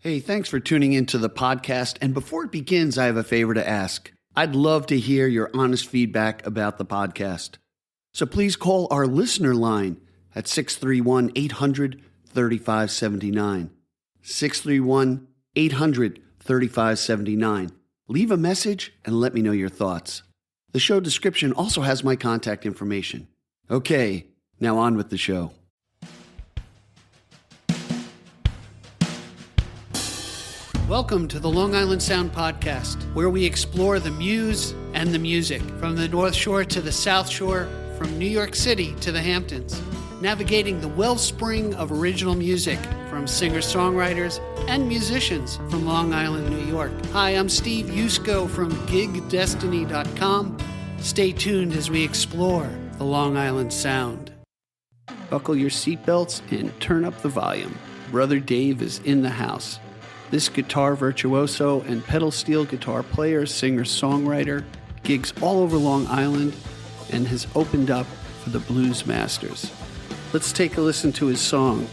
Hey, thanks for tuning into the podcast. And before it begins, I have a favor to ask. I'd love to hear your honest feedback about the podcast. So please call our listener line at 631-800-3579. 631-800-3579. Leave a message and let me know your thoughts. The show description also has my contact information. Okay, now on with the show. Welcome to the Long Island Sound Podcast, where we explore the muse and the music, from the North Shore to the South Shore, from New York City to the Hamptons, navigating the wellspring of original music from singer-songwriters and musicians from Long Island, New York. Hi, I'm Steve Yusko from GigDestiny.com. Stay tuned as we explore the Long Island Sound. Buckle your seatbelts and turn up the volume. Brother Dave is in the house. This guitar virtuoso and pedal steel guitar player, singer-songwriter, gigs all over Long Island and has opened up for the blues masters. Let's take a listen to his song,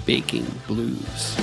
Bak'n Blues.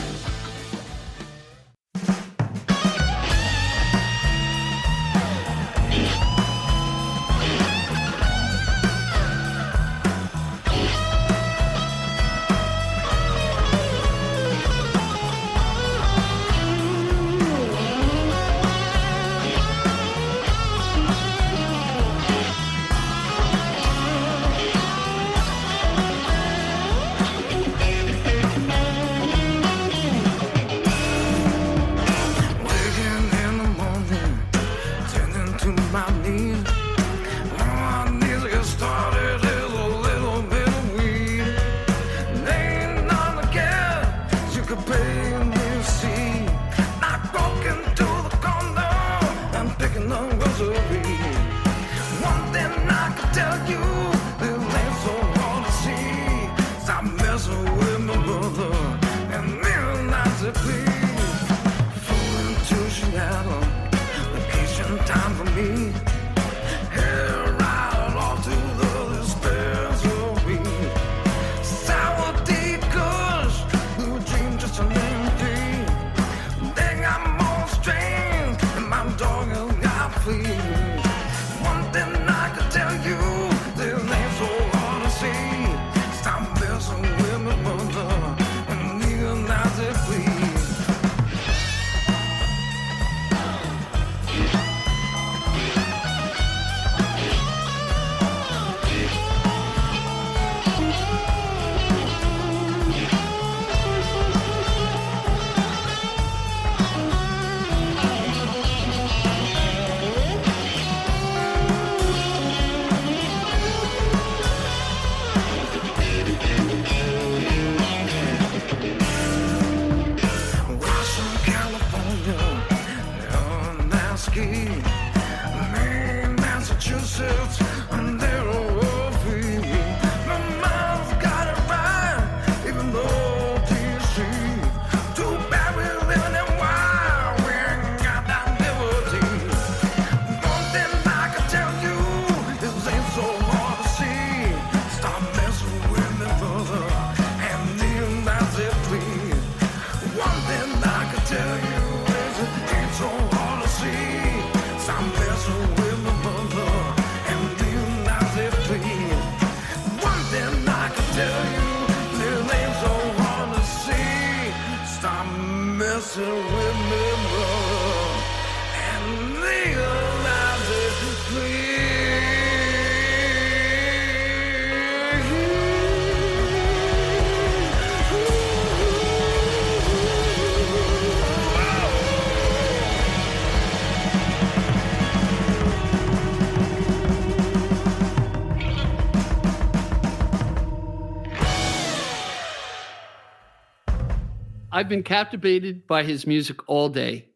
I've been captivated by his music all day.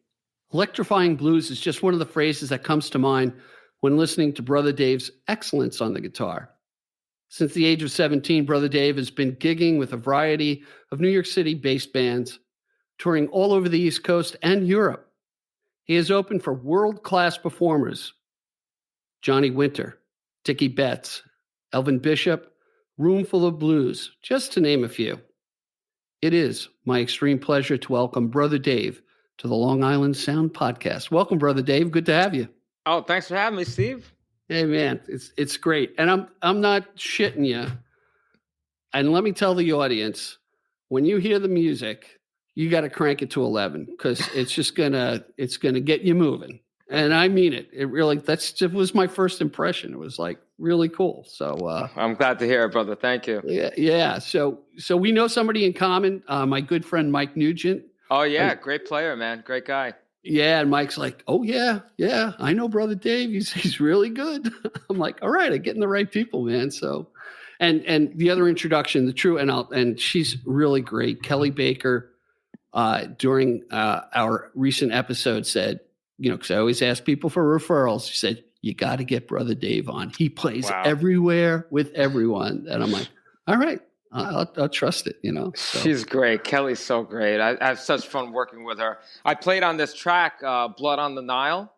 Electrifying blues is just one of the phrases that comes to mind when listening to Brother Dave's excellence on the guitar. Since the age of 17, Brother Dave has been gigging with a variety of New York City-based bands, touring all over the East Coast and Europe. He has opened for world-class performers: Johnny Winter, Dickie Betts, Elvin Bishop, Roomful of Blues, just to name a few. It is my extreme pleasure to welcome Brother Dave to the Long Island Sound Podcast. Welcome, Brother Dave. Good to have you. Oh, thanks for having me, Steve. Hey, man, it's great. And I'm not shitting you. And let me tell the audience, when you hear the music, you got to crank it to 11 because it's just it's gonna get you moving. And I mean it. It really, it was my first impression. It was like really cool. So I'm glad to hear it, brother. Thank you. Yeah. So we know somebody in common. My good friend Mike Nugent. Oh yeah, great player, man. Great guy. Yeah, and Mike's like, oh yeah, I know Brother Dave. He's really good. I'm like, all right, I'm getting the right people, man. So, and the other introduction, and she's really great. Kelly Baker, during our recent episode said, because I always ask people for referrals. She said, you got to get Brother Dave on. He plays everywhere with everyone. And I'm like, all right, I'll trust it, So. She's great. Kelly's so great. I have such fun working with her. I played on this track, Blood on the Nile.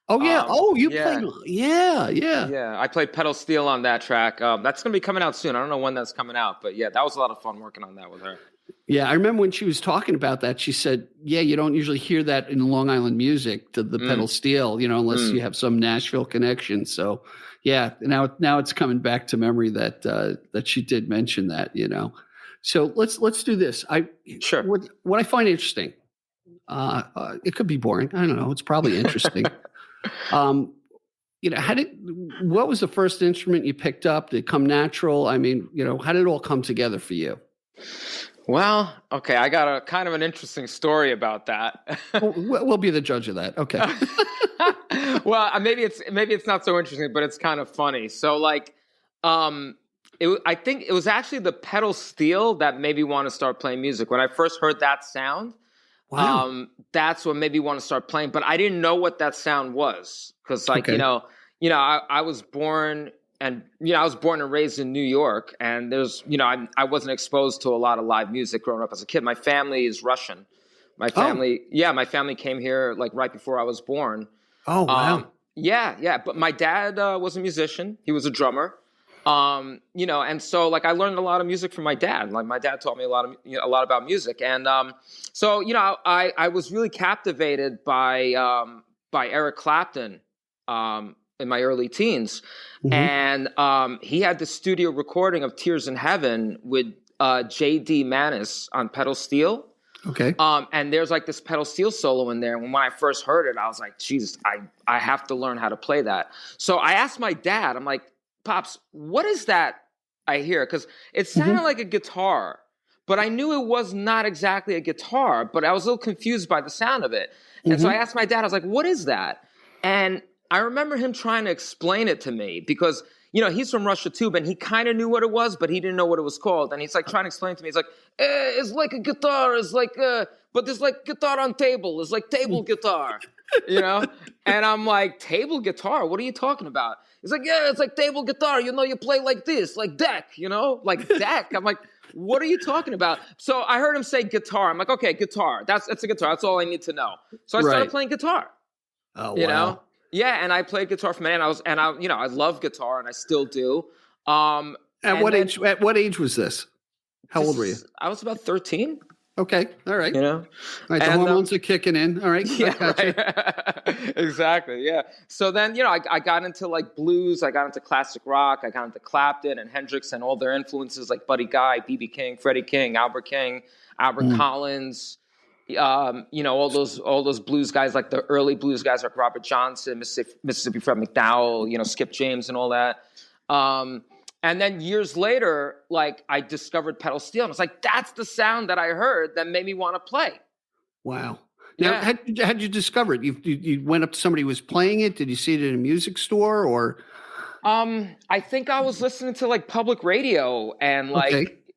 Oh, yeah. Played. Yeah. Yeah, I played pedal steel on that track. That's going to be coming out soon. I don't know when that's coming out. But, yeah, that was a lot of fun working on that with her. Yeah, I remember when she was talking about that, she said, yeah, you don't usually hear that in Long Island music, to the pedal steel, unless you have some Nashville connection. So, yeah, now it's coming back to memory that she did mention that, So let's do this. Sure. What I find interesting, it could be boring. I don't know. It's probably interesting. What was the first instrument you picked up? Did it come natural? I mean, how did it all come together for you? Well, okay, I got a kind of an interesting story about that. We'll be the judge of that. Okay. Well, maybe it's not so interesting, but it's kind of funny. So, I think it was actually the pedal steel that made me want to start playing music. When I first heard that sound, that's what made me want to start playing. But I didn't know what that sound was because, I was born. And, I was born and raised in New York, and there's, I wasn't exposed to a lot of live music growing up as a kid. My family is Russian. My family came here right before I was born. Oh, wow. Yeah. But my dad was a musician. He was a drummer. And so I learned a lot of music from my dad. Like my dad taught me a lot about music. And I was really captivated by Eric Clapton. In my early teens. Mm-hmm. And he had the studio recording of Tears in Heaven with J.D. Manis on pedal steel. Okay. And there's this pedal steel solo in there. And when I first heard it, I was like, Jesus, I have to learn how to play that. So I asked my dad, I'm like, Pops, what is that I hear? Because it sounded like a guitar, but I knew it was not exactly a guitar, but I was a little confused by the sound of it. And so I asked my dad, I was like, what is that? And I remember him trying to explain it to me because, he's from Russia too, but he kind of knew what it was, but he didn't know what it was called. And he's trying to explain it to me. He's like, it's like a guitar. It's but there's guitar on table. It's like table guitar, And I'm like, table guitar? What are you talking about? He's like, yeah, it's like table guitar. You play like this, like deck, like deck. I'm like, what are you talking about? So I heard him say guitar. I'm like, okay, guitar. That's a guitar. That's all I need to know. So I started playing guitar. Oh, you know? Yeah, and I played guitar from man. I love guitar, and I still do. At what age was this? How old were you? I was about 13. Okay, all right. All right, the hormones are kicking in. All right, yeah, right. Exactly. Yeah. So then, I got into blues. I got into classic rock. I got into Clapton and Hendrix and all their influences, like Buddy Guy, B.B. King, Freddie King, Albert Collins. All those blues guys, like the early blues guys, like Robert Johnson, Mississippi Fred McDowell, Skip James and all that. And then years later, I discovered pedal steel, and I was like, that's the sound that I heard that made me want to play. Wow. Now, how'd you discover it? You went up to somebody who was playing it? Did you see it in a music store or? I think I was listening to public radio and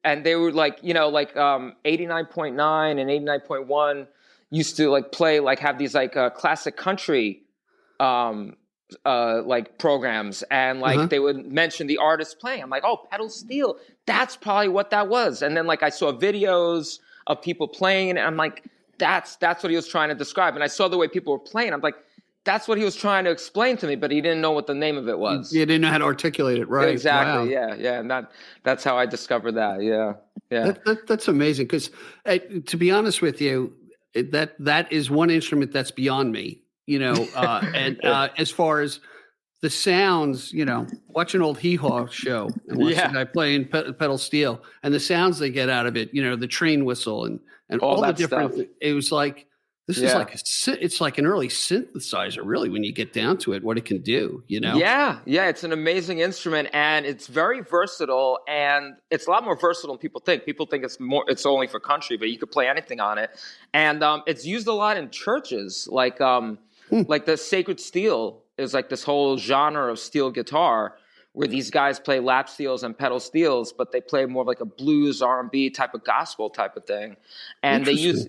and they were 89.9 and 89.1 used to play have these classic country programs and they would mention the artist playing. I'm like, oh, pedal steel. That's probably what that was. And then I saw videos of people playing and I'm like, that's what he was trying to describe. And I saw the way people were playing. I'm like, that's what he was trying to explain to me, but he didn't know what the name of it was. You didn't know how to articulate it, right? Exactly. Wow. Yeah. And that's how I discovered that. Yeah. Yeah. That's amazing. Because to be honest with you, that is one instrument that's beyond me, as far as the sounds, watch an old Hee Haw show and watch the guy playing pedal steel and the sounds they get out of it, the train whistle and all the different stuff. It was like, this is like it's like an early synthesizer, really, when you get down to it, what it can do, Yeah, it's an amazing instrument, and it's very versatile, and it's a lot more versatile than people think. People think it's only for country, but you could play anything on it, and it's used a lot in churches, like the sacred steel is like this whole genre of steel guitar, where these guys play lap steels and pedal steels, but they play more of like a blues, R&B type of gospel type of thing. And they use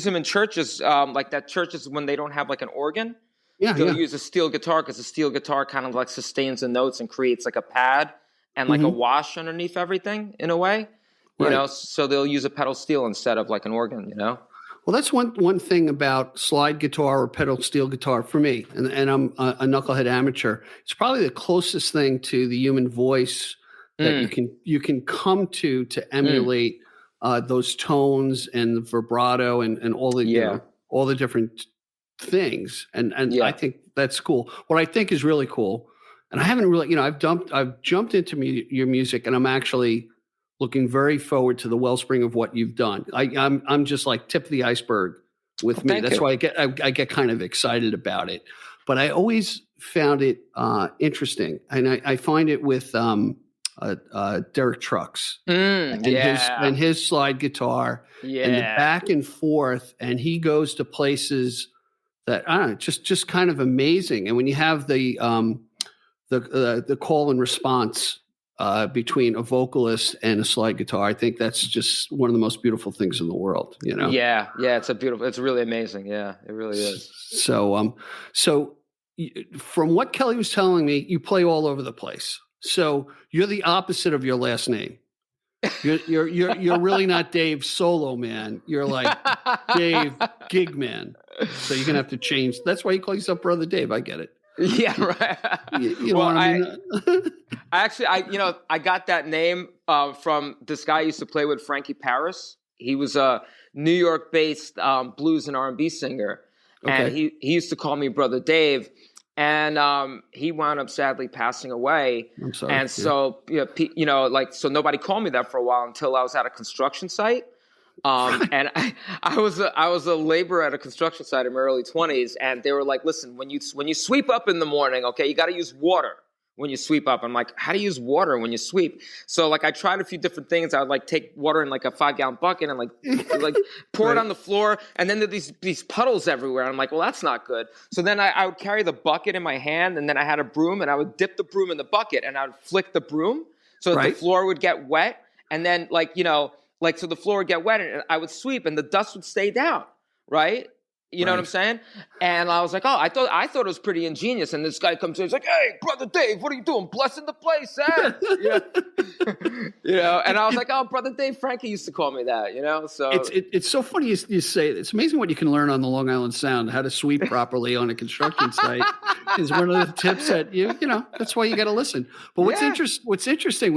them in churches, like that churches when they don't have like an organ, they'll use a steel guitar, because the steel guitar kind of like sustains the notes and creates like a pad and like a wash underneath everything in a way, so they'll use a pedal steel instead of like an organ, Well, that's one thing about slide guitar or pedal steel guitar for me, and I'm a knucklehead amateur. It's probably the closest thing to the human voice that you can come to emulate those tones and the vibrato and all the all the different things. And I think that's cool. What I think is really cool, and I haven't really, I've jumped into your music, and I'm actually looking very forward to the wellspring of what you've done. I'm just like tip of the iceberg with me. That's why I get kind of excited about it. But I always found it interesting, and I find it with Derek Trucks and his slide guitar and the back and forth, and he goes to places that I don't know, just kind of amazing. And when you have the call and response between a vocalist and a slide guitar, I think that's just one of the most beautiful things in the world, Yeah, it's really amazing. Yeah, it really is. So, from what Kelly was telling me, you play all over the place. So you're the opposite of your last name. You're really not Dave Solo Man. You're like Dave Gig Man. So you're gonna have to change. That's why you call yourself Brother Dave. I get it. Yeah, right. You know what I mean? I got that name from this guy I used to play with, Frankie Paris. He was a New York-based blues and R&B singer, and he used to call me Brother Dave. And he wound up sadly passing away. I'm sorry. And so so nobody called me that for a while until I was at a construction site. And I was a laborer at a construction site in my early 20s, and they were like, listen, when you sweep up in the morning, okay, you got to use water when you sweep up. I'm like, how do you use water when you sweep? So like I tried a few different things. I would like take water in like a 5-gallon bucket and like pour it on the floor, and then there's these puddles everywhere. I'm like, well, that's not good. So then I would carry the bucket in my hand, and then I had a broom, and I would dip the broom in the bucket, and I would flick the broom so that the floor would get wet, and then so the floor would get wet, and I would sweep, and the dust would stay down, right? You know what I'm saying? And I was like, I thought it was pretty ingenious. And this guy comes in, he's like, hey, Brother Dave, what are you doing? Blessing the place, And I was like, oh, Brother Dave, Frankie used to call me that, So it's so funny you say it. It's amazing what you can learn on the Long Island Sound, how to sweep properly on a construction site is one of the tips that that's why you got to listen. But what's interesting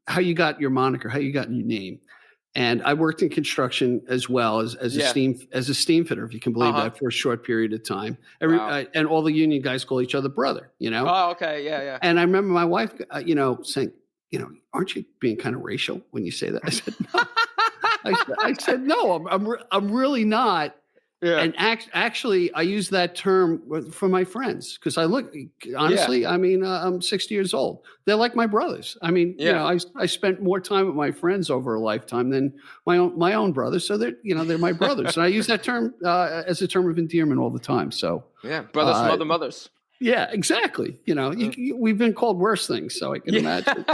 how you got your moniker, how you got your name. And I worked in construction as well as a steam fitter, if you can believe that, for a short period of time. And all the union guys call each other brother, Oh, okay, yeah. And I remember my wife, saying, aren't you being kind of racial when you say that? I said, no. I said, no, I'm really not. Yeah. And actually, I use that term for my friends because honestly, I mean, I'm 60 years old. They're like my brothers. I mean, I spent more time with my friends over a lifetime than my own brothers. So they're my brothers. And I use that term as a term of endearment all the time. So brothers, mothers. Yeah, exactly. We've been called worse things, so I can imagine.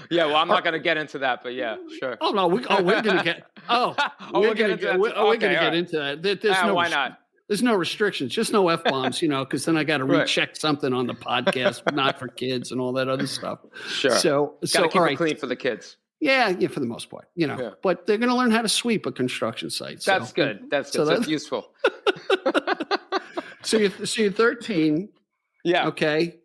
Well, I'm not going to get into that, but yeah, sure. Oh no, we're going to get. We're going to get into that. There's no. Why not? There's no restrictions, just no F-bombs, because then I got to recheck something on the podcast, not for kids and all that other stuff. Sure. So keep it clean for the kids. Yeah, for the most part, But they're going to learn how to sweep a construction site. So. That's good. That's good. So that's useful. So you're 13, Yeah. Okay.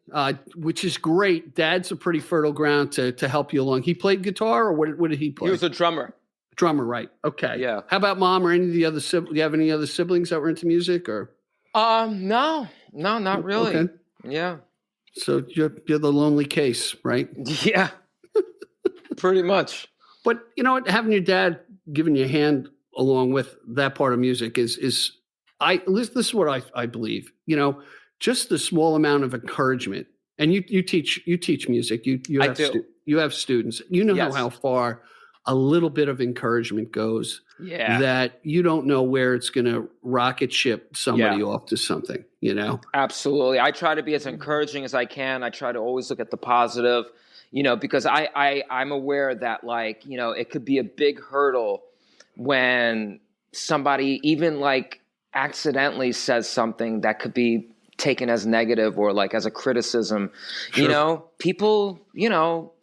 Which is great. Dad's a pretty fertile ground to help you along. He played guitar, or what did he play? He was a drummer. Drummer, right. Okay. Yeah. How about mom or any of the other siblings? Do you have any other siblings that were into music, or? No, not really. Okay. Yeah. So you're the lonely case, right? Yeah. Pretty much. But you know what? Having your dad giving you a hand along with that part of music is this is what I believe. You know, just the small amount of encouragement. And you teach music. You have students. You know how far a little bit of encouragement goes. Yeah. That you don't know where it's going to rocket ship somebody off to something, you know? Absolutely. I try to be as encouraging as I can. I try to always look at the positive, you know, because I'm aware that, like, you know, it could be a big hurdle when somebody even like accidentally says something that could be taken as negative or like as a criticism. Sure. You know, people, you know,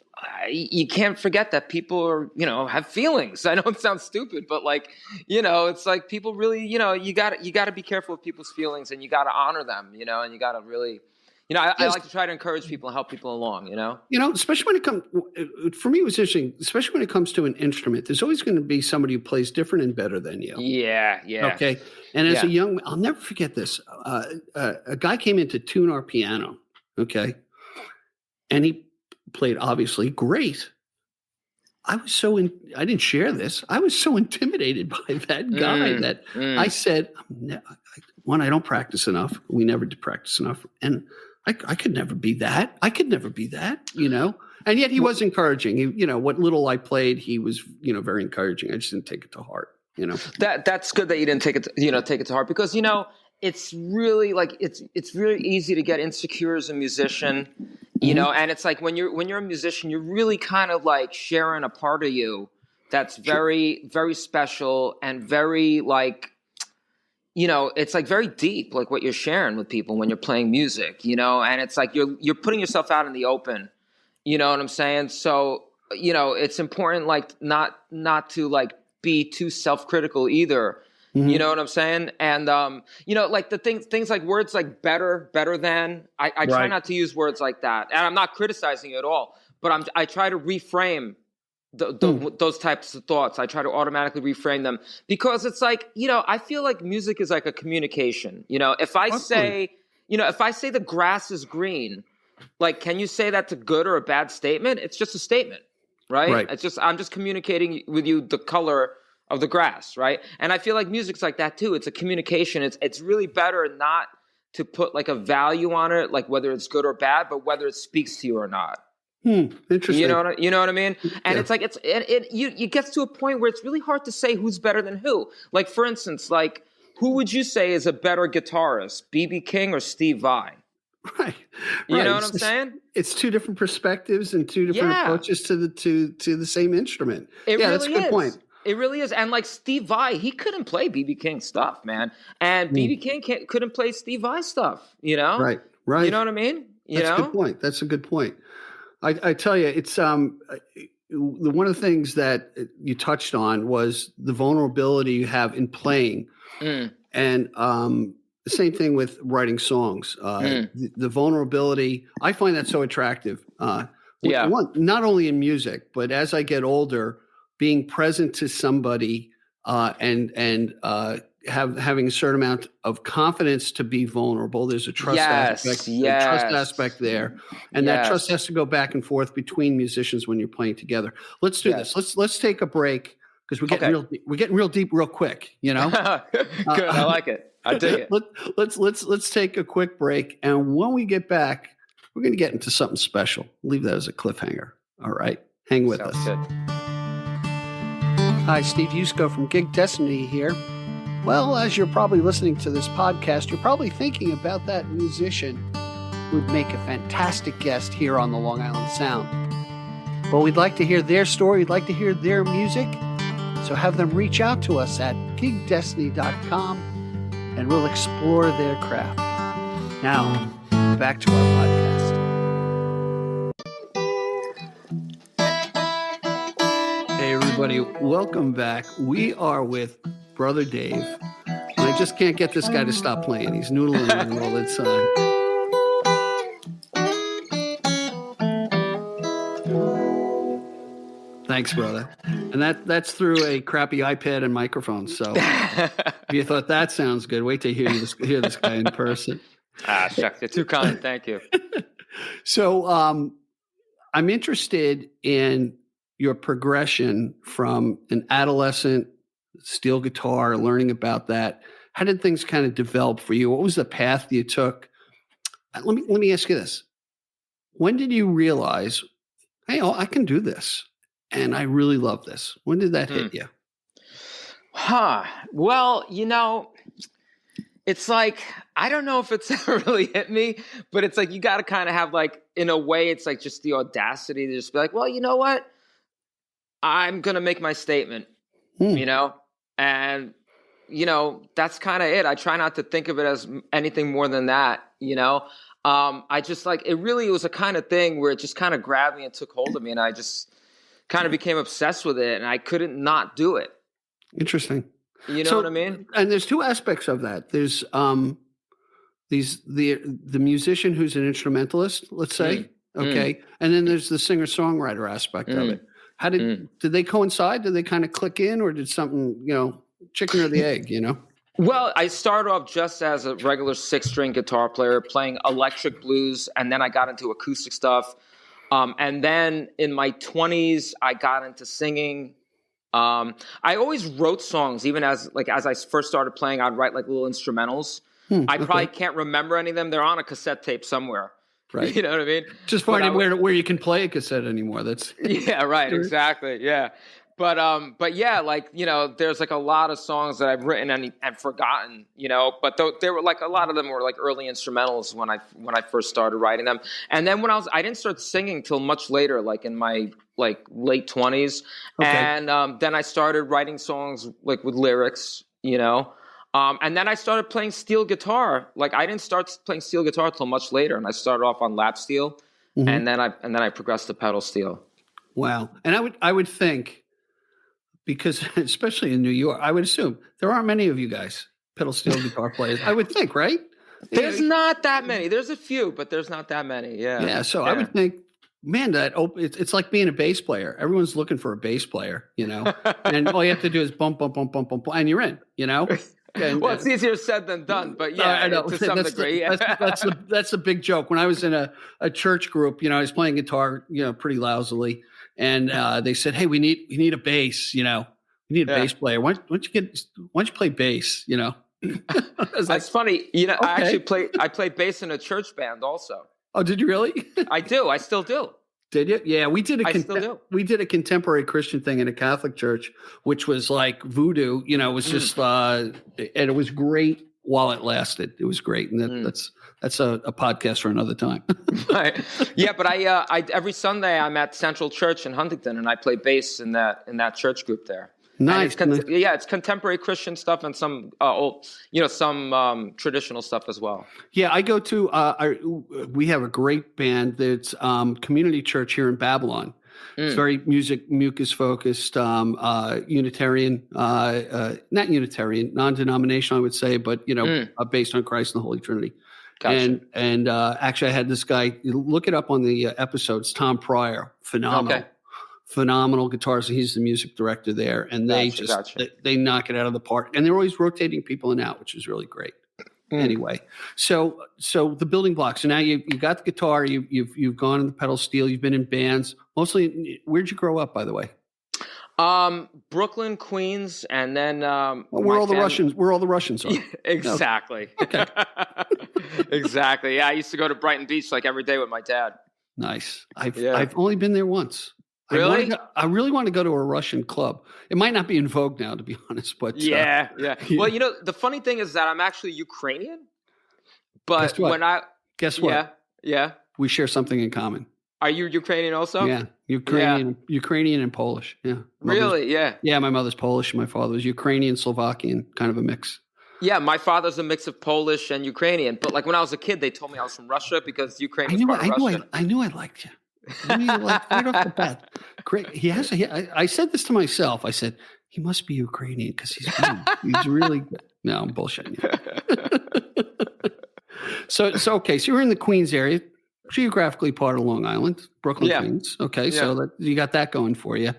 you can't forget that people are, you know, have feelings. I know it sounds stupid, but like, you know, it's like people really, you know, you got to be careful with people's feelings, and you got to honor them, you know, and you got to really, you know, I like to try to encourage people and help people along, you know? You know, especially when it comes, for me, it was interesting, especially when it comes to an instrument, there's always going to be somebody who plays different and better than you. Yeah. Okay. And as a young, I'll never forget this. A guy came in to tune our piano. Okay. And he played obviously great. I didn't share this. I was so intimidated by that guy that I said, one, I don't practice enough. We never did practice enough. And I could never be that. I could never be that, you know? And yet he was encouraging. He, you know, what little I played, he was, you know, very encouraging. I just didn't take it to heart, you know? That's good that you didn't take it to heart, because, you know, it's really like, it's really easy to get insecure as a musician, you know, and it's like when you're a musician, you're really kind of like sharing a part of you that's very, very special and very like, you know, it's like very deep, like what you're sharing with people when you're playing music, you know, and it's like you're putting yourself out in the open, you know what I'm saying? So, you know, it's important, like not to like be too self-critical either. Mm-hmm. You know what I'm saying? And, you know, like the things like words like better than, I try not to use words like that. And I'm not criticizing you at all, but I try to reframe those types of thoughts. I try to automatically reframe them, because it's like, you know, I feel like music is like a communication. You know, if I say the grass is green, like, can you say that's a good or a bad statement? It's just a statement, right? I'm just communicating with you the color of the grass, right? And I feel like music's like that too. It's a communication. It's really better not to put like a value on it, like whether it's good or bad, but whether it speaks to you or not. Interesting. You know what I mean? And it's like it gets to a point where it's really hard to say who's better than who. Like, for instance, like, who would you say is a better guitarist, B.B. King or Steve Vai? Right. You know what I'm saying? It's two different perspectives and two different approaches to the same instrument. That's a good point. It really is. And like Steve Vai, he couldn't play B.B. King stuff, man. And B.B. King couldn't play Steve Vai stuff, you know? Right. You know what I mean? That's a good point. That's a good point. I tell you, it's one of the things that you touched on was the vulnerability you have in playing. And the same thing with writing songs. The vulnerability, I find that so attractive. Not only in music, but as I get older, being present to somebody and having a certain amount of confidence to be vulnerable. There's a trust aspect there, and that trust has to go back and forth between musicians when you're playing together. Let's do this. Let's take a break, because we're getting real deep real quick. You know, good. I like it. I dig it. Let's take a quick break, and when we get back, we're going to get into something special. Leave that as a cliffhanger. All right, hang with us. Good. Hi, Steve Yusko from Gig Destiny here. Well, as you're probably listening to this podcast, you're probably thinking about that musician who'd make a fantastic guest here on the Long Island Sound. Well, we'd like to hear their story. We'd like to hear their music. So have them reach out to us at gigdestiny.com, and we'll explore their craft. Now, back to our podcast. Hey, everybody. Welcome back. We are with Brother Dave. And I just can't get this guy to stop playing. He's noodling all the time. Thanks, brother. And that's through a crappy iPad and microphone. So if you thought that sounds good, wait till you hear this guy in person. Shucks, you're too kind. Thank you. So I'm interested in your progression from an adolescent steel guitar, learning about that. How did things kind of develop for you? What was the path you took? Let me ask you this. When did you realize, hey, I can do this, and I really love this? When did that hit you? Well, it's like, I don't know if it's ever really hit me, but it's like you got to kind of have, like, in a way, it's like just the audacity to just be like, well, you know what? I'm going to make my statement, and, that's kind of it. I try not to think of it as anything more than that, I just like, it really was a kind of thing where it just kind of grabbed me and took hold of me, and I just kind of became obsessed with it, and I couldn't not do it. Interesting. You know what I mean? And there's two aspects of that. There's the musician who's an instrumentalist, let's say, okay, and then there's the singer-songwriter aspect of it. How did they coincide? Did they kind of click in, or did something, chicken or the egg? Well, I started off just as a regular 6-string guitar player playing electric blues, and then I got into acoustic stuff. And then in my 20s, I got into singing. I always wrote songs, even as I first started playing, I'd write like little instrumentals. I probably can't remember any of them. They're on a cassette tape somewhere. Right. You know what I mean? Just finding where you can play a cassette anymore. That's yeah, right. Exactly. Yeah. But yeah, there's like a lot of songs that I've written and forgotten, but there were like a lot of them were like early instrumentals when I first started writing them. And then I didn't start singing till much later, like in my late 20s. Okay. And then I started writing songs like with lyrics, and then I started playing steel guitar. Like I didn't start playing steel guitar till much later, and I started off on lap steel, and then I progressed to pedal steel. Wow. And I would think, because especially in New York, I would assume there aren't many of you guys pedal steel guitar players. I would think, right? There's not that many. There's a few, but there's not that many. Yeah. Yeah. So I would think, man, it's like being a bass player. Everyone's looking for a bass player, and all you have to do is bump, bump, bump, bump, bump, and you're in, And, well, it's easier said than done, but yeah, I know. To some degree. That's a big joke. When I was in a church group, I was playing guitar, pretty lousily. And they said, "Hey, we need a bass. We need a bass player. Why don't you play bass? That's funny. Okay. I played bass in a church band also. Oh, did you really? I do. I still do. Did you? Yeah, we did still do. We did a contemporary Christian thing in a Catholic church, which was like voodoo. It was just and it was great while it lasted. It was great, and that's a podcast for another time. Right. Yeah, but I every Sunday I'm at Central Church in Huntington, and I play bass in that church group there. Nice. It's contemporary Christian stuff and some old, some traditional stuff as well. Yeah, I go to. We have a great band that's community church here in Babylon. It's very mucus focused, Unitarian, not Unitarian, non-denominational, I would say, but based on Christ and the Holy Trinity. Gotcha. And actually, I had this guy look it up on the episodes. Tom Pryor, phenomenal guitarist. He's the music director there, and they they knock it out of the park. And they're always rotating people in and out, which is really great. Anyway, so the building blocks. So now you got the guitar. You've gone in the pedal steel. You've been in bands. Mostly, where'd you grow up, by the way? Brooklyn, Queens, and then where all the Russians are. Exactly. Okay. Exactly. Yeah, I used to go to Brighton Beach like every day with my dad. Nice. I've only been there once. Really? I really want to go to a Russian club. It might not be in vogue now, to be honest, but yeah. Well, the funny thing is that I'm actually Ukrainian. But Guess what? Yeah. We share something in common. Are you Ukrainian also? Yeah, Ukrainian and Polish. Yeah. Really? Yeah. Yeah, my mother's Polish and my father was Ukrainian, Slovakian, kind of a mix. Yeah, my father's a mix of Polish and Ukrainian. But like when I was a kid, they told me I was from Russia because Ukraine was part of Russia. I knew I liked you. I mean, right off the bat. Great. I said this to myself. I said, he must be Ukrainian because he's good. He's really good. No, I'm bullshitting you. So okay. So you're in the Queens area. geographically part of Long Island, Brooklyn, Yeah. Queens. Okay, Yeah. so that you got that going for you,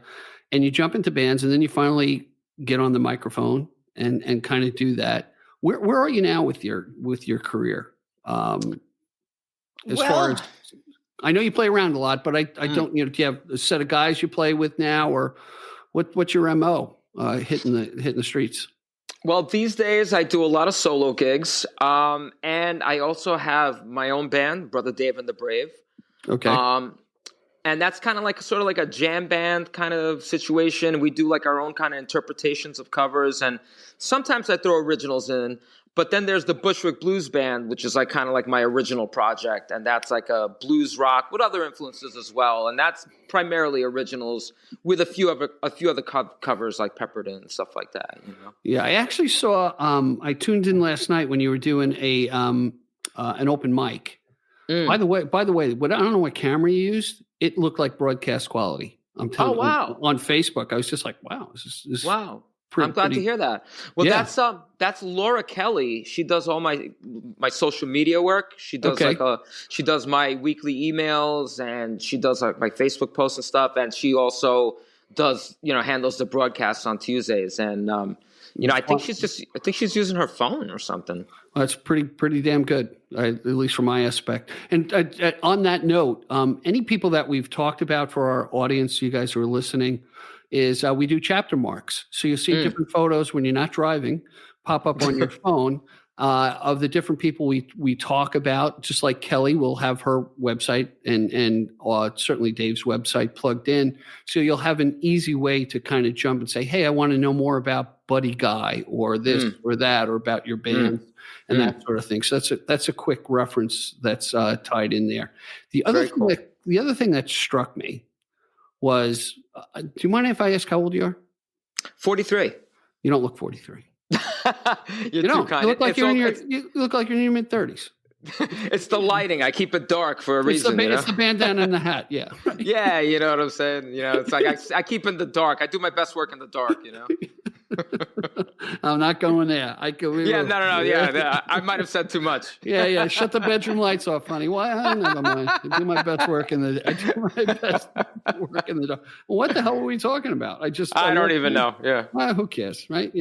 and you jump into bands, and then you finally get on the microphone and kind of do that. Where are you now with your career? As far as I know, you play around a lot, but I don't. Do you have a set of guys you play with now, or what's your MO hitting the streets? Well, these days I do a lot of solo gigs, and I also have my own band, Brother Dave and the Brave. Okay. And that's kind of like sort of like a jam band kind of situation. We do like our own kind of interpretations of covers, and sometimes I throw originals in. But then there's the Bushwick Blues Band, which is like kind of like my original project, and that's like a blues rock with other influences as well, and that's primarily originals with a few other covers like peppered in and stuff like that. You know? Yeah, I actually saw. I tuned in last night when you were doing an open mic. By the way, I don't know what camera you used. It looked like broadcast quality. I'm telling you. Wow. On Facebook, I was just like, wow, this wow. I'm glad to hear that. Well, yeah. That's Laura Kelly. She does all my social media work. She does she does my weekly emails, and she does like my Facebook posts and stuff. And she also does, handles the broadcasts on Tuesdays. And I think she's using her phone or something. Well, that's pretty damn good, at least from my aspect. And on that note, any people that we've talked about for our audience, you guys who are listening, is we do chapter marks. So you'll see different photos when you're not driving, pop up on your phone of the different people we talk about. Just like Kelly will have her website and certainly Dave's website plugged in. So you'll have an easy way to kind of jump and say, hey, I want to know more about Buddy Guy or this or that, or about your band and that sort of thing. So that's a quick reference that's tied in there. The other thing that struck me was, do you mind if I ask how old you are? 43. You don't look 43. You're too kind. You look like you're in your mid-30s. It's the lighting. I keep it dark for a reason. It's the bandana and the hat. Yeah. Yeah, you know what I'm saying. It's like I keep in the dark. I do my best work in the dark. I'm not going there. No. Yeah, I might have said too much. Yeah. Shut the bedroom lights off, honey. Why? Never mind. I do my best work in the dark. Well, what the hell were we talking about? I don't even know. Yeah. Well, who cares, right?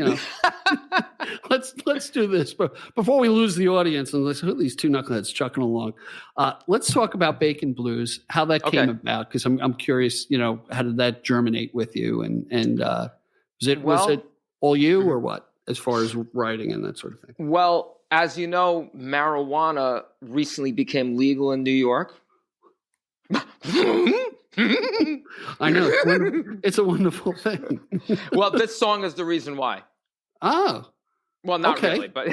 Let's do this. But before we lose the audience and listen to these two knuckleheads chucking along, let's talk about Bak'n Blues, how that came about, because I'm curious. How did that germinate with you, and was it all you or what, as far as writing and that sort of thing? Well, as you know, marijuana recently became legal in New York. I know. It's a wonderful thing. Well, this song is the reason why. Oh. Well, not really, but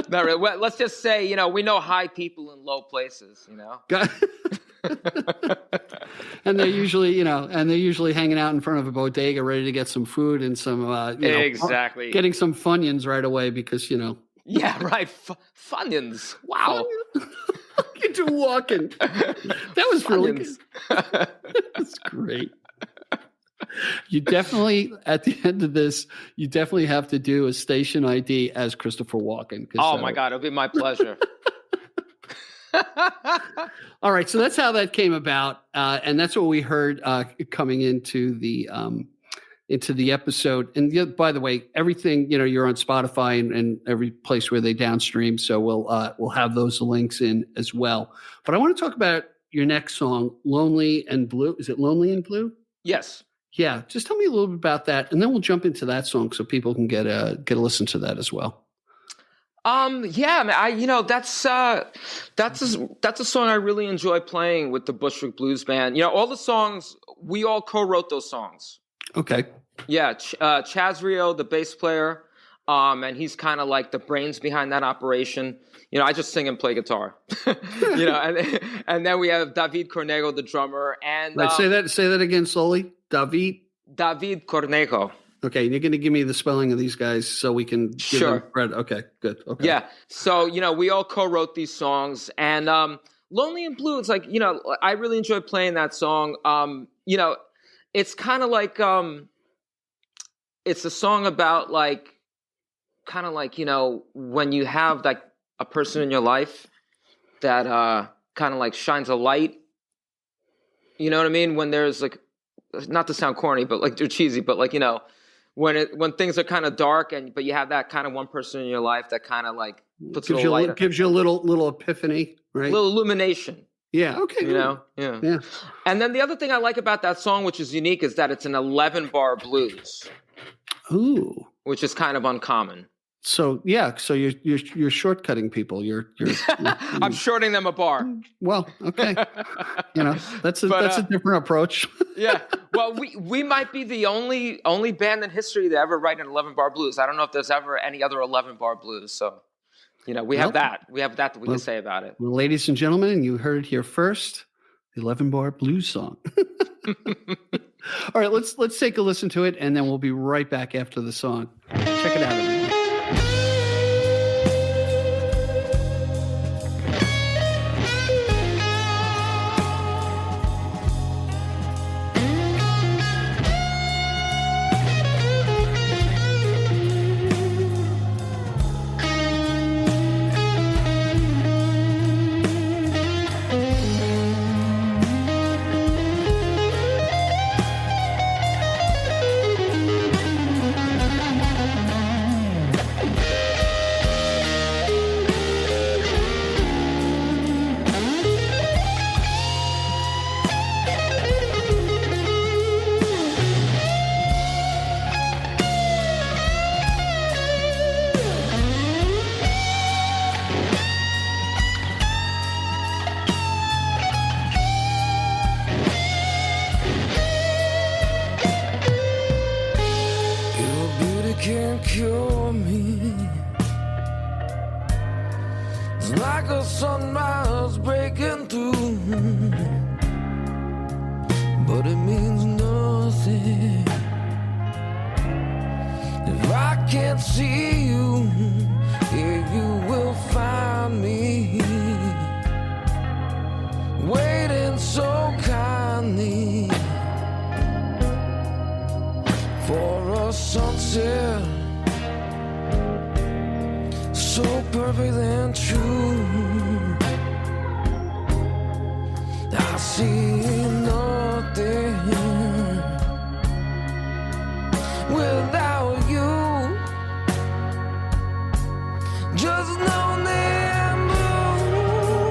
not really. Well, let's just say, we know high people in low places, And they're usually, hanging out in front of a bodega ready to get some food and some, exactly, getting some Funyuns right away because, Yeah, right. Funyuns. Wow. You do walking. That was really good. That's great. You definitely, at the end of this, have to do a station ID as Christopher Walken. Oh my God, it'll be my pleasure. All right, so that's how that came about, and that's what we heard coming into the episode. And by the way, everything you're on Spotify and every place where they downstream, so we'll have those links in as well. But I want to talk about your next song, "Lonely and Blue." Is it "Lonely and Blue"? Yes. Yeah, just tell me a little bit about that, and then we'll jump into that song so people can get a listen to that as well. Yeah, that's a song I really enjoy playing with the Bushwick Blues Band. All the songs, we all co-wrote those songs. Okay. Yeah, Chaz Rio, the bass player, and he's kind of like the brains behind that operation. I just sing and play guitar. And then we have David Cornejo, the drummer, and right, say that again slowly. David Cornejo. Okay, you're going to give me the spelling of these guys so we can give them credit. Okay, good. Okay. Yeah, so, we all co-wrote these songs. And Lonely and Blue, it's like, I really enjoy playing that song. It's kind of like, it's a song about when you have like a person in your life that kind of like shines a light. You know what I mean? When there's like, not to sound corny, but like they're cheesy, but like, you know, when things are kind of dark but you have that kind of one person in your life that kind of like puts gives a little light, gives you a little epiphany, right? A little illumination. Yeah. Okay. You know? Yeah. And then the other thing I like about that song, which is unique, is that it's an 11-bar blues. Ooh. Which is kind of uncommon. So so you're shortcutting people. You're I'm shorting them a bar. Well, okay. You know, that's a different approach. Yeah. Well, we might be the only band in history to ever write an 11-bar blues. I don't know if there's ever any other 11-bar blues. So, you know, we have that. We have that we can say about it. Well, ladies and gentlemen, you heard it here first. The 11-bar blues song. All right, let's take a listen to it, and then we'll be right back after the song. Check it out, everyone. cure me. It's like a sunrise breaking through, but it means nothing if I can't see you. Here you will find me, waiting so kindly for a sunset so perfect and true. I see nothing without you, just lonely and blue,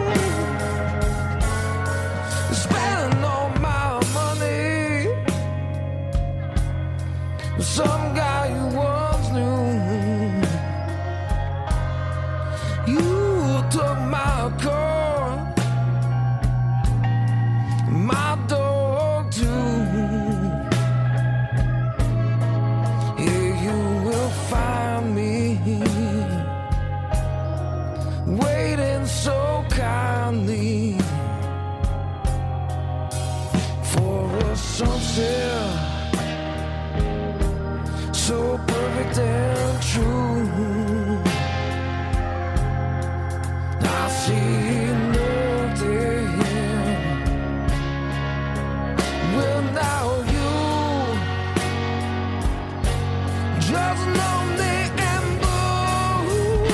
spending all my money with some guy you once knew. You took my car, my dog too. Here you will find me, waiting so kindly for a sunset so perfect and true. I see nothing without you, just lonely and blue.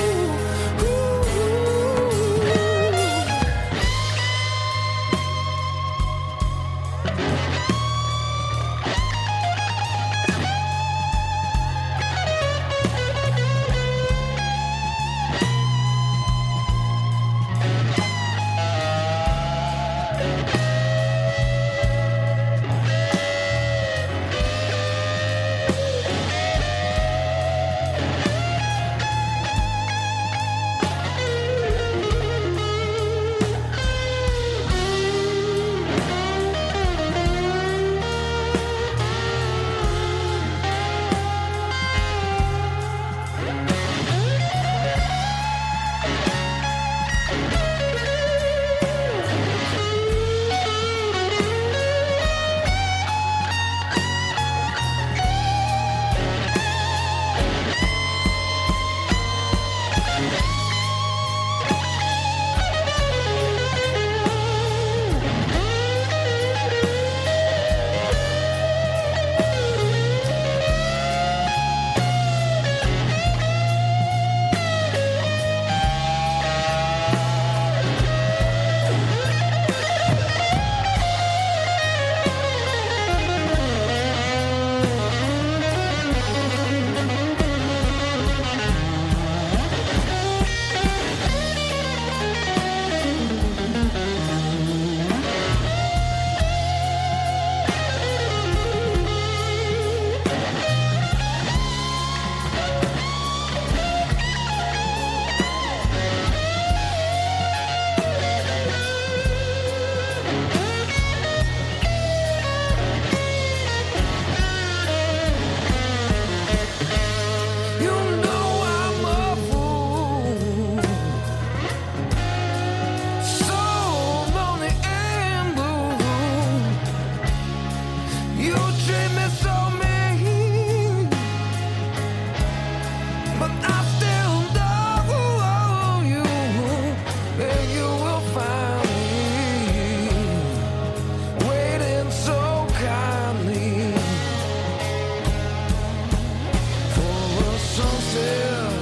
yourself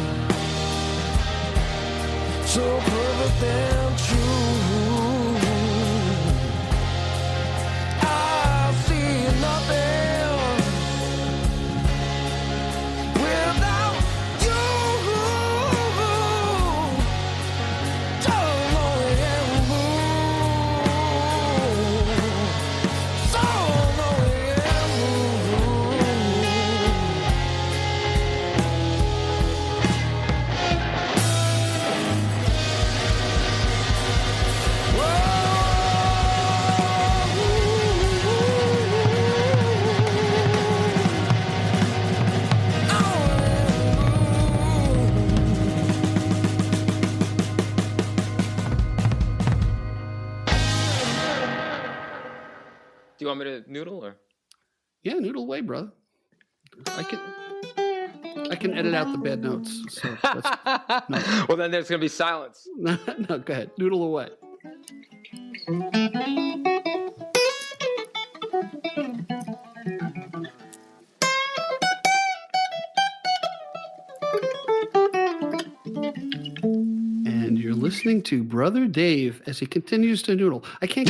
so perfect and true. I see nothing without you. So lonely and blue. So lonely and blue. Do you want me to noodle or? Yeah, noodle away, brother. I can edit out the bad notes. So that's, Well, then there's gonna be silence. no, go ahead. Noodle away. And you're listening to Brother Dave as he continues to noodle. I can't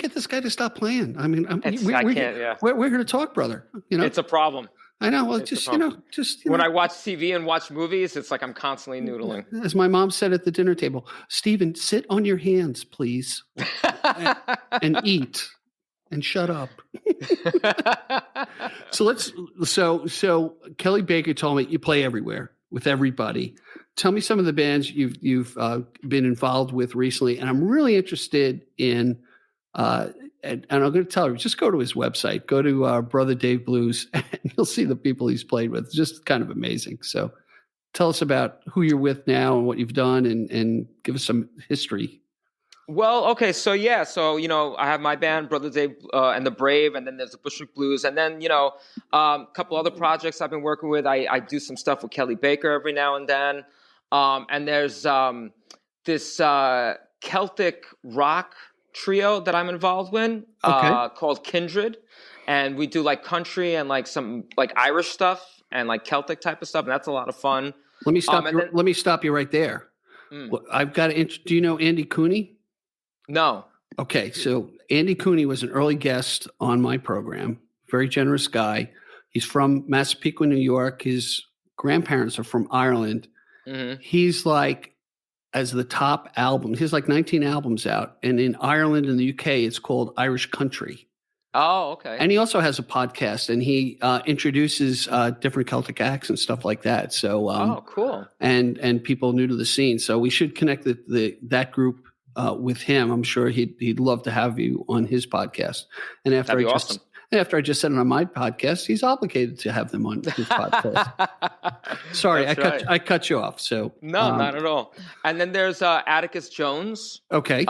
get this guy to stop playing. I mean, we're here to talk, brother. You know, It's a problem. I know. Well, It's a problem. When I watch TV and watch movies, it's like I'm constantly noodling. As my mom said at the dinner table, Stephen, sit on your hands, please, and eat, and shut up. So Kelly Baker told me you play everywhere with everybody. Tell me some of the bands you've been involved with recently, and I'm really interested in. And I'm going to tell her, just go to his website, go to Brother Dave Blues, and you'll see the people he's played with. It's just kind of amazing. So tell us about who you're with now and what you've done, and give us some history. Well, okay, so I have my band, Brother Dave and the Brave, and then there's the Bushwick Blues, and then a couple other projects I've been working with. I do some stuff with Kelly Baker every now and then, and there's this Celtic rock trio that I'm involved with called Kindred, and we do like country and like some like Irish stuff and like Celtic type of stuff, and that's a lot of fun. Let me stop you right there. I've got to. Do you know Andy Cooney? No. Okay, so Andy Cooney was an early guest on my program. Very generous guy. He's from Massapequa, New York. His grandparents are from Ireland. Mm-hmm. He's like, as the top album, he has like 19 albums out. And in Ireland and the UK, it's called Irish Country. Oh, okay. And he also has a podcast, and he introduces different Celtic acts and stuff like that. So, cool. And people new to the scene. So we should connect that group with him. I'm sure he'd love to have you on his podcast. And after I just said it on my podcast, he's obligated to have them on his podcast. Sorry, I cut you off. So no, not at all. And then there's Atticus Jones. Okay.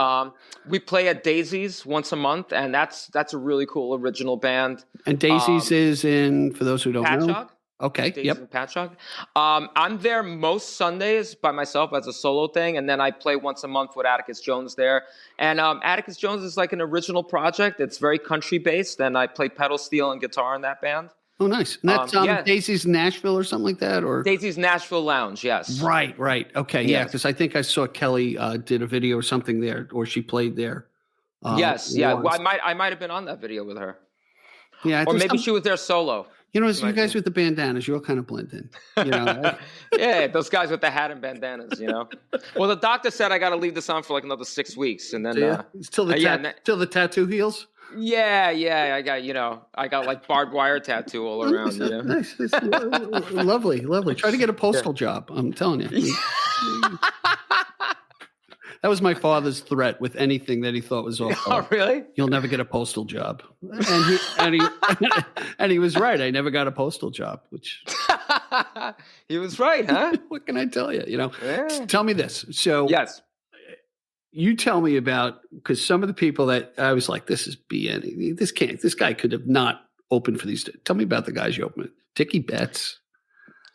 We play at Daisy's once a month, and that's a really cool original band. And Daisy's is in, for those who don't know. Patchogue. Okay. Daisy's in Patchogue. I'm there most Sundays by myself as a solo thing, and then I play once a month with Atticus Jones there. And Atticus Jones is like an original project. It's very country based, and I play pedal steel and guitar in that band. Oh, nice. And that's Daisy's Nashville or something like that, or Daisy's Nashville Lounge. Yes. Right. Okay. Yes. Yeah, because I think I saw Kelly did a video or something there, or she played there. Yes. Yeah. Well, I might have been on that video with her. Yeah. Or maybe she was there solo. You know, you guys with the bandanas, you all kind of blend in. You know, yeah, those guys with the hat and bandanas, you know. Well, the doctor said I got to leave this on for like another 6 weeks, and then till the tattoo heals. Yeah, I got like barbed wire tattoo all around. You know? Nice. Lovely. Try to get a postal job. I'm telling you. That was my father's threat with anything that he thought was off. Oh, really? You'll never get a postal job. And he was right. I never got a postal job, which he was right, huh? What can I tell you? You know, Tell me this. So yes, you tell me about, because some of the people that I was like, this is BN. This guy could have not opened for these. Tell me about the guys you opened with. Dickie Betts.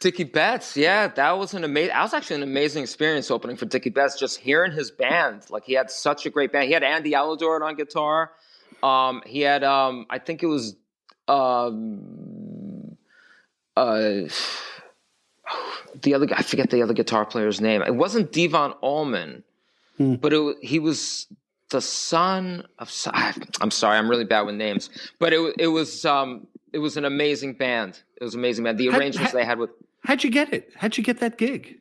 Dickie Betts, yeah, that was actually an amazing experience opening for Dickie Betts, just hearing his band. Like, he had such a great band. He had Andy Allador on guitar. He had, I think it was, the other guy, I forget the other guitar player's name. It wasn't Devon Allman, but he was the son of. I'm sorry, I'm really bad with names, but it was an amazing band. It was an amazing band. The arrangements they had with. How'd you get it? How'd you get that gig?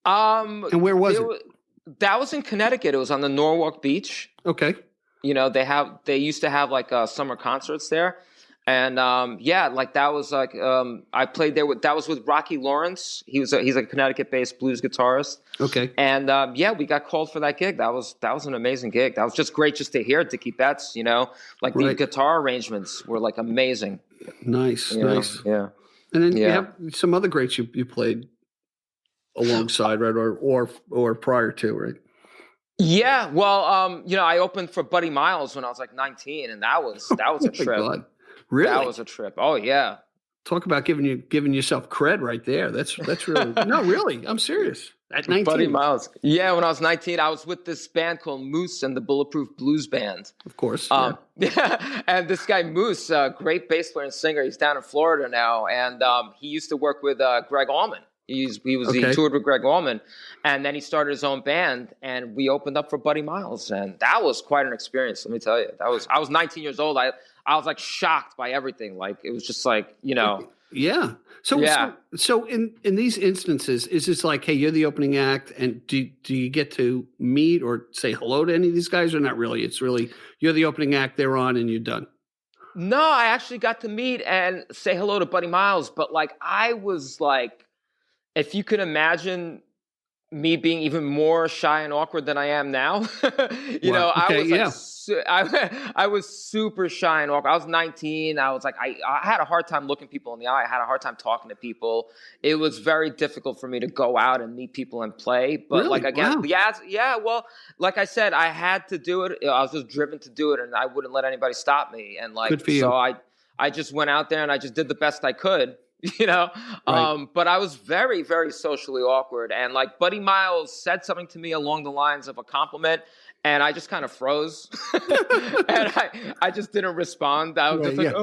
And where was it? That was in Connecticut. It was on the Norwalk Beach. Okay. You know, they used to have like summer concerts there. And like that was like I played there that was with Rocky Lawrence. He's a Connecticut-based blues guitarist. Okay. And we got called for that gig. That was an amazing gig. That was just great just to hear Dickie Betts, you know. Like the guitar arrangements were like amazing. Nice. Yeah. And then you have some other greats you played alongside, right? Or prior to, right? Yeah. Well, you know, I opened for Buddy Miles when I was like 19, and that was a trip. God. Really? That was a trip. Oh yeah. Talk about giving yourself cred right there. That's really no, really. I'm serious. At 19. Buddy Miles. Yeah, when I was 19, I was with this band called Moose and the Bulletproof Blues Band. Of course. And this guy Moose, great bass player and singer. He's down in Florida now, and he used to work with Gregg Allman. He toured with Gregg Allman, and then he started his own band, and we opened up for Buddy Miles, and that was quite an experience. Let me tell you, I was 19 years old. I was like shocked by everything. Like it was just like, you know. Yeah. So in these instances, is this like, hey, you're the opening act, and do you get to meet or say hello to any of these guys, or not really? It's really you're the opening act, they're on, and you're done. No, I actually got to meet and say hello to Buddy Miles, but like I was like, if you could imagine me being even more shy and awkward than I am now, I was super shy and awkward. I was 19. I was like, I had a hard time looking people in the eye. I had a hard time talking to people. It was very difficult for me to go out and meet people and play. But really? like again, wow. well, like I said, I had to do it. I was just driven to do it, and I wouldn't let anybody stop me. And like, so I just went out there and I just did the best I could. You know, right. But I was very, very socially awkward. And like Buddy Miles said something to me along the lines of a compliment, and I just kind of froze. And I just didn't respond. I was just like,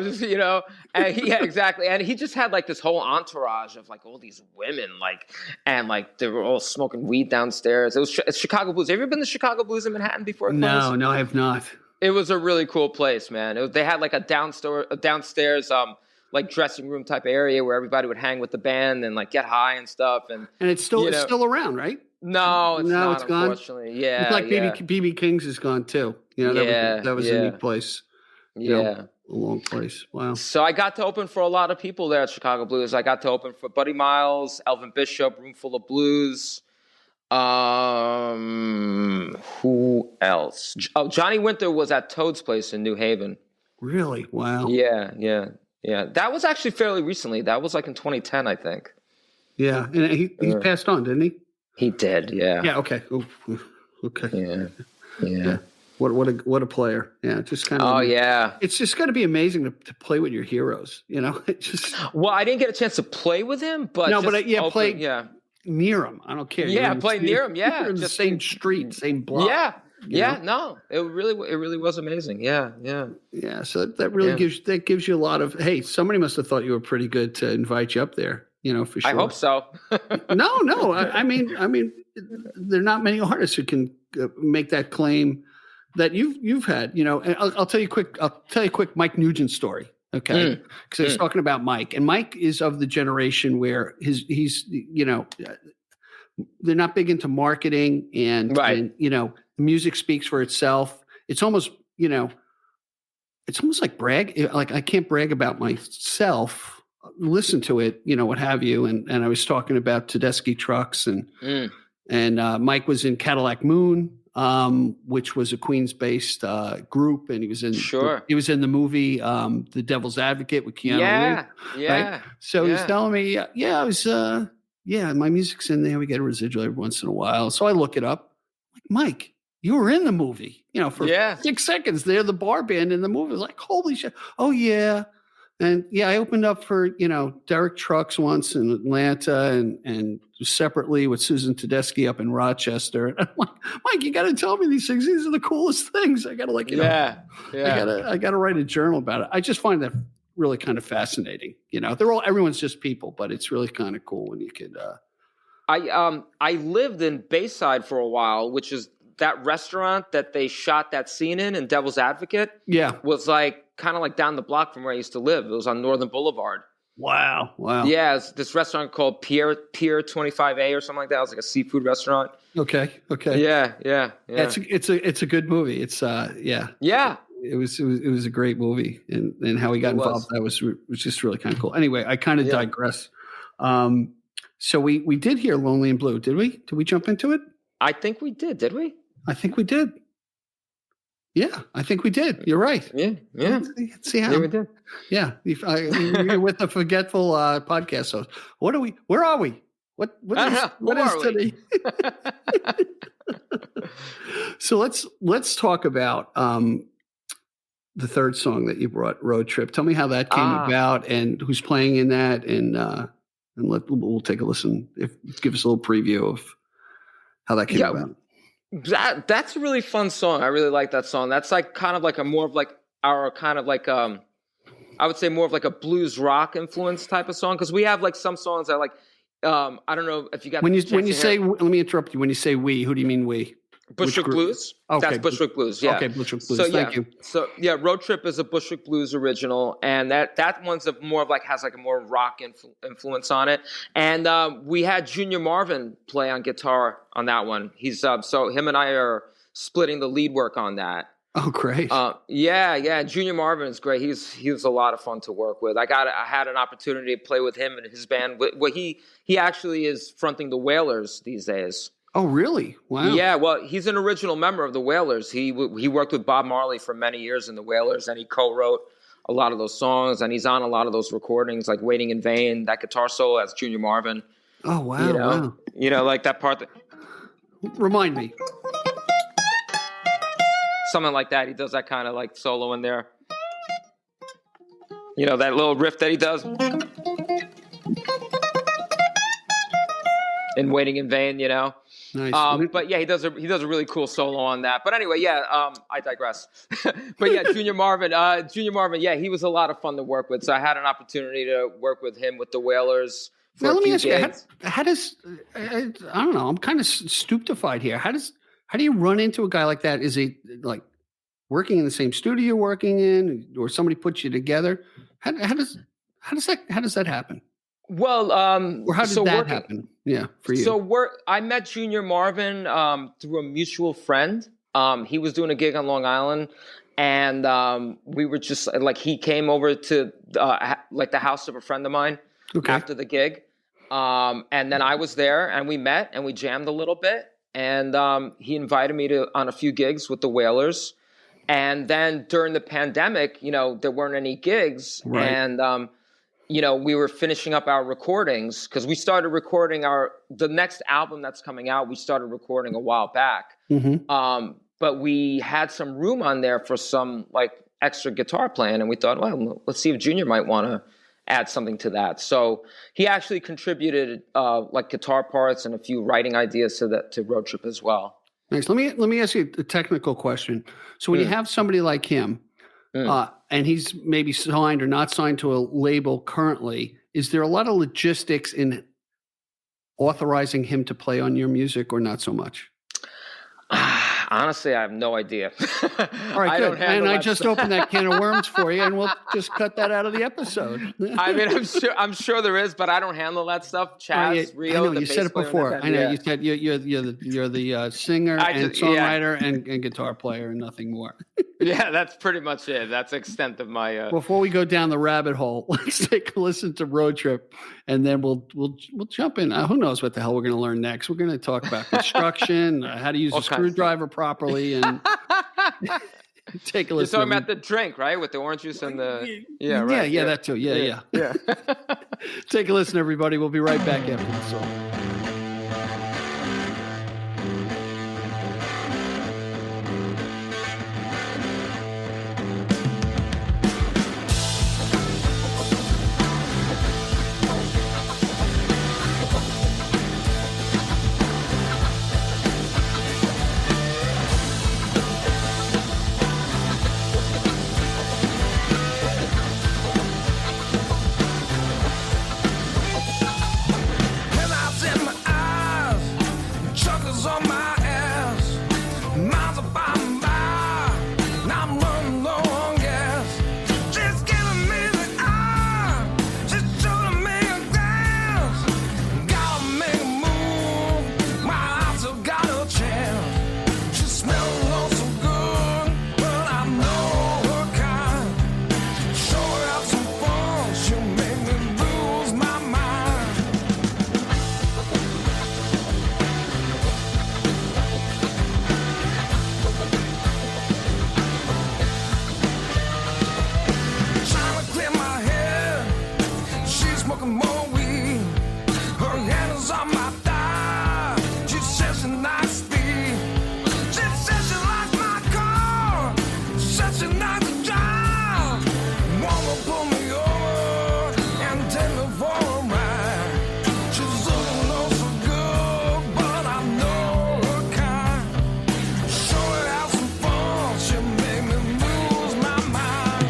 just, you know, and exactly. And he just had like this whole entourage of like all these women, like, and like they were all smoking weed downstairs. It's Chicago Blues. Have you ever been to Chicago Blues in Manhattan before? No, I have not. It was a really cool place, man. They had like a downstairs, like dressing room type area where everybody would hang with the band and like get high and stuff. And it's still around, right? No, it's not, it's gone. Unfortunately. Yeah. It's like BB King's is gone too. You know, that was a neat place. Yeah. A long place. Wow. So I got to open for a lot of people there at Chicago Blues. I got to open for Buddy Miles, Elvin Bishop, Roomful of Blues. Who else? Oh, Johnny Winter was at Toad's place in New Haven. Really? Wow. Yeah. That was actually fairly recently. That was like in 2010, I think. Yeah, and he passed on, didn't he? He did. Yeah. Yeah. Okay. Ooh, okay. Yeah. What a player. Yeah. Just kind of. Oh yeah. It's just got to be amazing to play with your heroes. You know. It just. Well, I didn't get a chance to play with him, but play near him. I don't care. Yeah, play near him. Yeah, you're in the same street, same block. Yeah. Yeah, no, it really was amazing. Yeah. So that really gives you a lot of, hey, somebody must have thought you were pretty good to invite you up there. You know, for sure. I hope so. No. I mean, there are not many artists who can make that claim that you've had. You know, and I'll tell you a quick Mike Nugent story. Okay, because I was talking about Mike, and Mike is of the generation where he's you know, they're not big into marketing and you know. Music speaks for itself. It's almost, you know, like brag. Like I can't brag about myself. Listen to it, you know, what have you. And I was talking about Tedeschi Trucks and Mike was in Cadillac Moon, which was a Queens-based group, and he was in the movie The Devil's Advocate with Keanu Reeves. Yeah. Right? So he's telling me, I was my music's in there. We get a residual every once in a while. So I look it up. Like, Mike, you were in the movie, you know, for 6 seconds. They're the bar band in the movie. Like, holy shit. Oh, yeah. And I opened up for, you know, Derek Trucks once in Atlanta and separately with Susan Tedeschi up in Rochester. And I'm like, Mike, you got to tell me these things. These are the coolest things. I got to I got to write a journal about it. I just find that really kind of fascinating. Everyone's just people, but it's really kind of cool when you could. I lived in Bayside for a while, which is that restaurant that they shot that scene in Devil's Advocate. Yeah, was like kind of like down the block from where I used to live. It was on Northern Boulevard. Wow. Yeah, it's this restaurant called Pier 25A or something like that. It was like a seafood restaurant. Okay. Yeah. It's a good movie. It's Yeah. It was a great movie, and how he got involved. That was just really kind of cool. Anyway, I kind of digress. So we did hear "Lonely and Blue," did we? Did we jump into it? I think we did we? I think we did. Yeah, I think we did. You're right. Yeah. Let's see how. Yeah, we did. Yeah, you're with the forgetful podcast host. What are we? Where are we? What is today? So let's talk about the third song that you brought, "Road Trip." Tell me how that came about and who's playing in that, and we'll take a listen. Give us a little preview of how that came about. That's a really fun song. I really like that song. That's like kind of like our kind of like I would say more of like a blues rock influence type of song, because we have like some songs that like I don't know if you got when you say let me interrupt you. When you say we, who do you mean we? Bushwick Blues. Okay. That's Bushwick Blues. Yeah. Okay, Bushwick Blues. So, Thank you. So yeah, "Road Trip" is a Bushwick Blues original, and that one's more of like has like a more rock influence on it. And we had Junior Marvin play on guitar on that one. He's so him and I are splitting the lead work on that. Oh, great. Yeah. Junior Marvin is great. He was a lot of fun to work with. I had an opportunity to play with him and his band. Well, he actually is fronting the Wailers these days. Oh, really? Wow. Yeah, well, he's an original member of the Wailers. He worked with Bob Marley for many years in the Wailers, and he co-wrote a lot of those songs, and he's on a lot of those recordings, like "Waiting in Vain." That guitar solo as Junior Marvin. Oh, wow. Wow. Like that part. Remind me. Something like that. He does that kind of like solo in there. That little riff that he does. In "Waiting in Vain," Nice. But yeah, he does a really cool solo on that. But anyway, I digress. But yeah, Junior Marvin, yeah, he was a lot of fun to work with. So I had an opportunity to work with him with the Wailers. Now let me ask you, how does I don't know? I'm kind of stupefied here. How do you run into a guy like that? Is he like working in the same studio you're working in, or somebody puts you together? How does that happen? Well, or how did that happen? Yeah, for you. So I met Junior Marvin through a mutual friend. He was doing a gig on Long Island, and we were just like he came over to like the house of a friend of mine after the gig, and then I was there, and we met and we jammed a little bit, and he invited me on a few gigs with the Wailers, and then during the pandemic, there weren't any gigs, right. And we were finishing up our recordings because we started recording the next album that's coming out. We started recording a while back, but we had some room on there for some like extra guitar playing, and we thought, well, let's see if Junior might want to add something to that. So he actually contributed like guitar parts and a few writing ideas to "Road Trip" as well. Nice. Let me ask you a technical question. So when you have somebody like him. And he's maybe signed or not signed to a label currently, is there a lot of logistics in authorizing him to play on your music, or not so much? Honestly, I have no idea. All right, good. And I just opened that can of worms for you, and we'll just cut that out of the episode. I mean, I'm sure there is, but I don't handle that stuff. Chaz, Rio, I know you said it before. I know you said you're the singer and songwriter and guitar player and nothing more. Yeah, that's pretty much it. That's the extent of my. Before we go down the rabbit hole, let's take a listen to "Road Trip," and then we'll jump in. Who knows what the hell we're going to learn next? We're going to talk about construction, how to use a screwdriver properly, and take a listen. You're talking about the drink, right, with the orange juice and the right. Yeah, that too. Yeah. Take a listen, everybody. We'll be right back after the song. fingers on my thigh. She says she likes speed. She says she likes my car. She says she likes to drive. Wanna pull me over and take me for a ride. She's looking oh so good, but I know her kind. Show her have some fun. She make me lose my mind.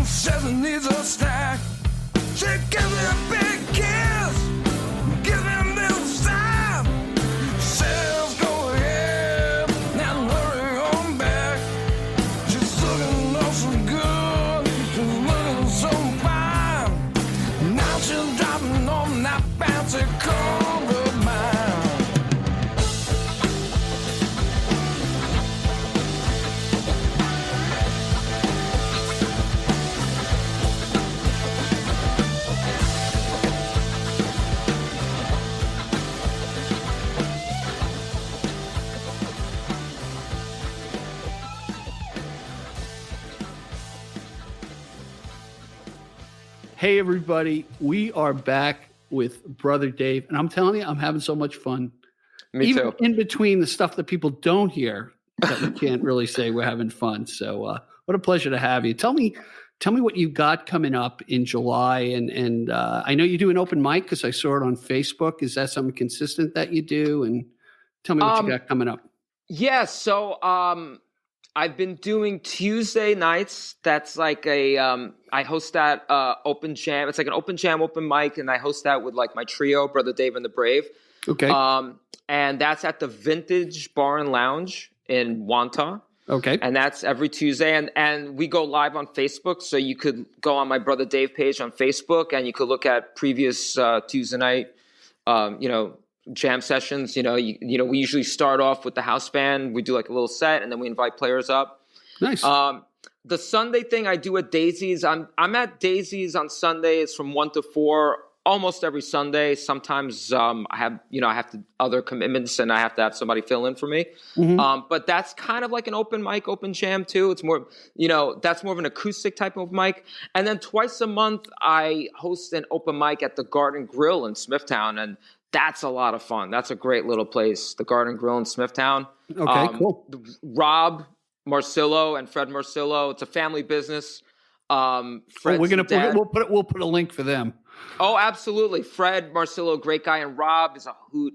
Says it needs a snack. She gives me a big kiss, gives me a little sigh. Says go ahead and hurry on back. She's looking oh so good, she's looking so fine. Now she's dropping on that fancy car of mine. Hey, everybody. We are back with Brother Dave. And I'm telling you, I'm having so much fun. Me Even too. in between the stuff that people don't hear that we can't really say we're having fun. So what a pleasure to have you. Tell me what you got coming up in July. And I know you do an open mic because I saw it on Facebook. Is that something consistent that you do? And tell me what you got coming up. Yeah, so I've been doing Tuesday nights. That's like I host that open jam. It's like an open jam, open mic, and I host that with like my trio, Brother Dave and the Brave. Okay. And that's at the Vintage Bar and Lounge in Wantagh. Okay. And that's every Tuesday. And we go live on Facebook. So you could go on my Brother Dave page on Facebook and you could look at previous Tuesday night, jam sessions. We usually start off with the house band. We do like a little set and then we invite players up. Nice. The Sunday thing I do at Daisy's. I'm at Daisy's on Sundays from 1 to 4. Almost every Sunday. Sometimes I have other commitments and I have to have somebody fill in for me. Mm-hmm. But that's kind of like an open mic, open jam too. It's more, that's more of an acoustic type of mic. And then twice a month I host an open mic at the Garden Grill in Smithtown, and that's a lot of fun. That's a great little place, the Garden Grill in Smithtown. Okay, cool. Rob Marcillo and Fred Marcillo. It's a family business. We'll put a link for them. Oh, absolutely. Fred Marcillo, great guy, and Rob is a hoot.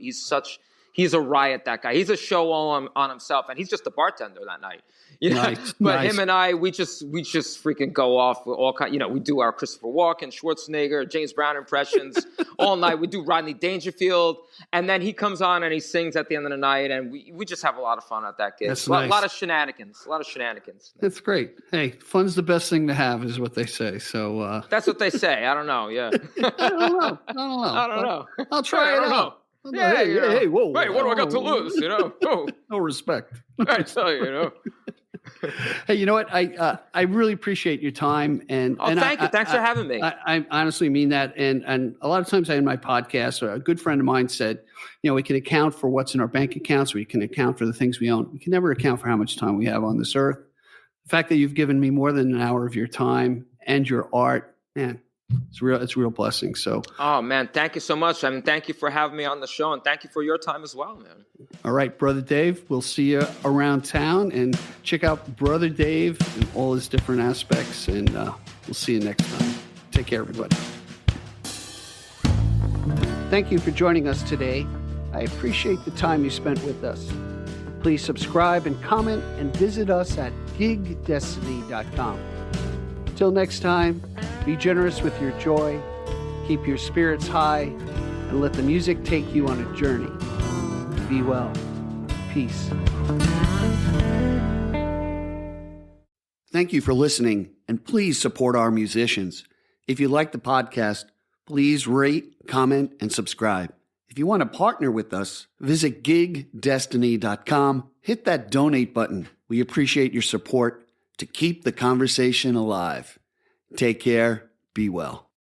He's a riot, that guy. He's a show all on himself, and he's just a bartender that night. Nice, but nice. Him and I, we just freaking go off with all kind. We do our Christopher Walken, Schwarzenegger, James Brown impressions all night. We do Rodney Dangerfield, and then he comes on and he sings at the end of the night, and we just have a lot of fun at that gig. That's nice. A lot of shenanigans. That's great. Hey, fun's the best thing to have, is what they say. So that's what they say. I don't know. Yeah. I don't know. I'll try it out. Yeah, hey, whoa. Hey, what do I got to lose? Oh. No respect. I tell you, Hey, you know what? I really appreciate your time, and thank you. Thanks for having me. I honestly mean that. And a lot of times in my podcast, a good friend of mine said, we can account for what's in our bank accounts. We can account for the things we own. We can never account for how much time we have on this earth. The fact that you've given me more than an hour of your time and your art, man, it's a real blessing. So, oh man, thank you so much. I mean, thank you for having me on the show, and thank you for your time as well, man. All right, Brother Dave, we'll see you around town, and check out Brother Dave and all his different aspects, and we'll see you next time. Take care, everybody. Thank you for joining us today. I appreciate the time you spent with us. Please subscribe and comment, and visit us at gigdestiny.com. Till next time, be generous with your joy, keep your spirits high, and let the music take you on a journey. Be well. Peace. Thank you for listening, and please support our musicians. If you like the podcast, please rate, comment, and subscribe. If you want to partner with us, visit gigdestiny.com. Hit that donate button. We appreciate your support to keep the conversation alive. Take care. Be well.